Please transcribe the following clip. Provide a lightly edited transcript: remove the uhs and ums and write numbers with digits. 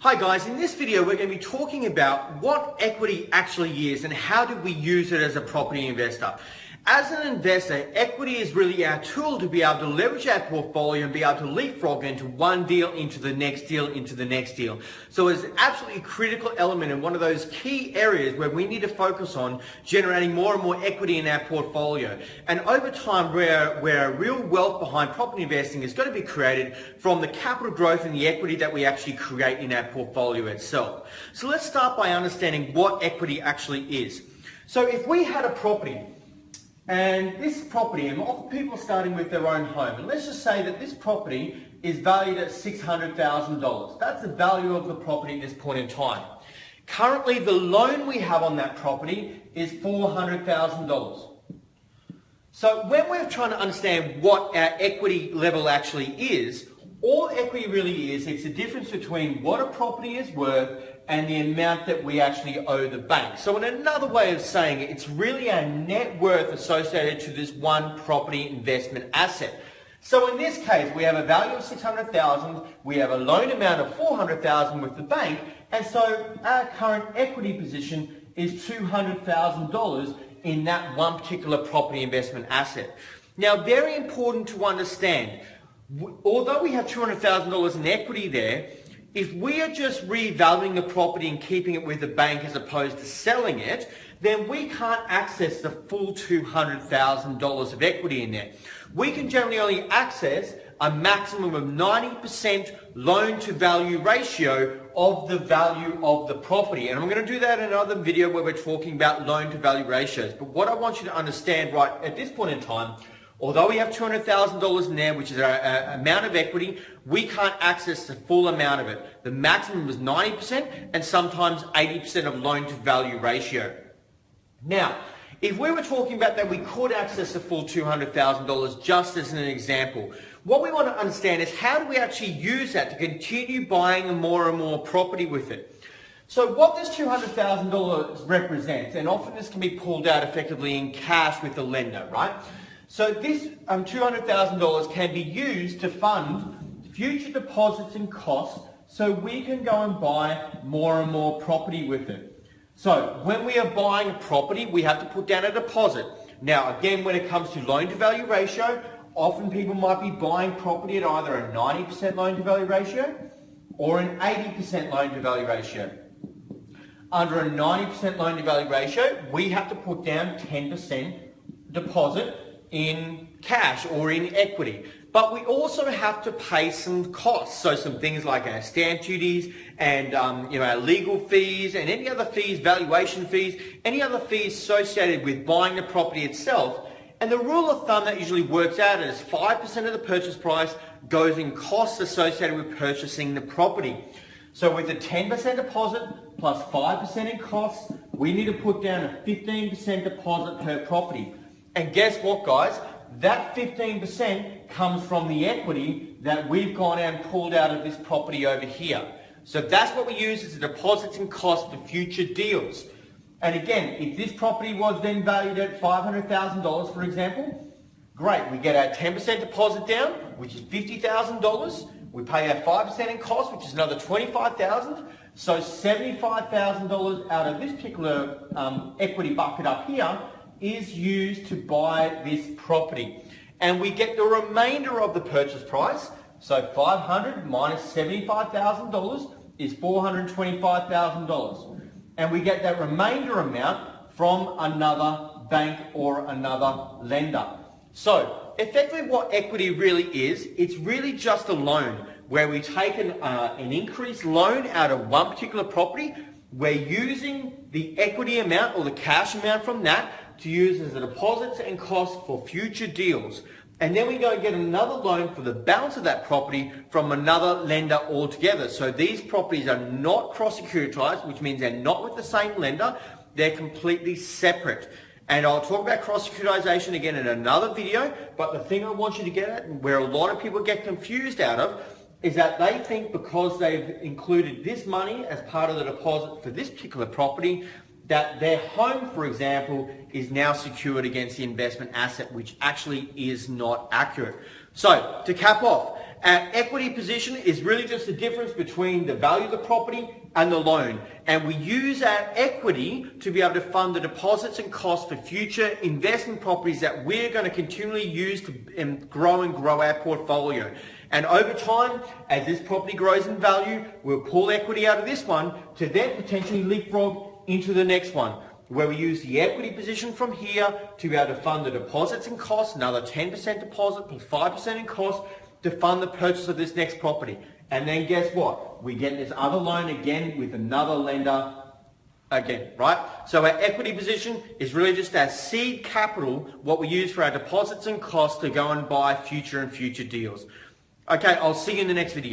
Hi guys, in this video we're going to be talking about what equity actually is and how do we use it as a property investor. As an investor, equity is really our tool to be able to leverage our portfolio and be able to leapfrog into one deal, into the next deal, into the next deal. So it's an absolutely critical element and one of those key areas where we need to focus on generating more and more equity in our portfolio. And over time, where real wealth behind property investing is going to be created from the capital growth and the equity that we actually create in our portfolio itself. So let's start by understanding what equity actually is. So if we had a property, and this property, and often people are starting with their own home, and let's just say that this property is valued at $600,000. That's the value of the property at this point in time. Currently, the loan we have on that property is $400,000. So when we're trying to understand what our equity level actually is, all equity really is, it's the difference between what a property is worth and the amount that we actually owe the bank. So in another way of saying it, it's really our net worth associated to this one property investment asset. So in this case, we have a value of $600,000, we have a loan amount of $400,000 with the bank, and so our current equity position is $200,000 in that one particular property investment asset. Now, very important to understand, although we have $200,000 in equity there, if we are just revaluing the property and keeping it with the bank as opposed to selling it, then we can't access the full $200,000 of equity in there. We can generally only access a maximum of 90% loan to value ratio of the value of the property. And I'm going to do that in another video where we're talking about loan to value ratios. But what I want you to understand right at this point in time, although we have $200,000 in there, which is our amount of equity, we can't access the full amount of it. The maximum is 90% and sometimes 80% of loan to value ratio. Now, if we were talking about that we could access the full $200,000 just as an example, what we want to understand is how do we actually use that to continue buying more and more property with it. So what this $200,000 represents, and often this can be pulled out effectively in cash with the lender, right? So this $200,000 can be used to fund future deposits and costs so we can go and buy more and more property with it. So when we are buying a property, we have to put down a deposit. Now again, when it comes to loan to value ratio, often people might be buying property at either a 90% loan to value ratio or an 80% loan to value ratio. Under a 90% loan to value ratio, we have to put down 10% deposit in cash or in equity. But we also have to pay some costs. So some things like our stamp duties and our legal fees and any other fees, valuation fees, any other fees associated with buying the property itself. And the rule of thumb that usually works out is 5% of the purchase price goes in costs associated with purchasing the property. So with a 10% deposit plus 5% in costs, we need to put down a 15% deposit per property. And guess what, guys? That 15% comes from the equity that we've gone out and pulled out of this property over here. So that's what we use as a deposits and costs for future deals. And again, if this property was then valued at $500,000, for example, great, we get our 10% deposit down, which is $50,000. We pay our 5% in costs, which is another $25,000. So $75,000 out of this particular equity bucket up here is used to buy this property. And we get the remainder of the purchase price. So $500 minus $75,000 is $425,000. And we get that remainder amount from another bank or another lender. So effectively what equity really is, it's really just a loan where we take an increased loan out of one particular property. We're using the equity amount or the cash amount from that to use as a deposits and costs for future deals. And then we go and get another loan for the balance of that property from another lender altogether. So these properties are not cross-securitized, which means they're not with the same lender. They're completely separate. And I'll talk about cross-securitization again in another video, but the thing I want you to get at, and where a lot of people get confused out of, is that they think because they've included this money as part of the deposit for this particular property, that their home, for example, is now secured against the investment asset, which actually is not accurate. So, to cap off, Our equity position is really just the difference between the value of the property and the loan. And we use our equity to be able to fund the deposits and costs for future investment properties that we're going to continually use to grow our portfolio. And over time, as this property grows in value, we'll pull equity out of this one to then potentially leapfrog into the next one, where we use the equity position from here to be able to fund the deposits and costs, another 10% deposit plus 5% in cost to fund the purchase of this next property. And then guess what? We get this other loan again with another lender again, right? So our equity position is really just our seed capital, what we use for our deposits and costs to go and buy future deals. Okay, I'll see you in the next video.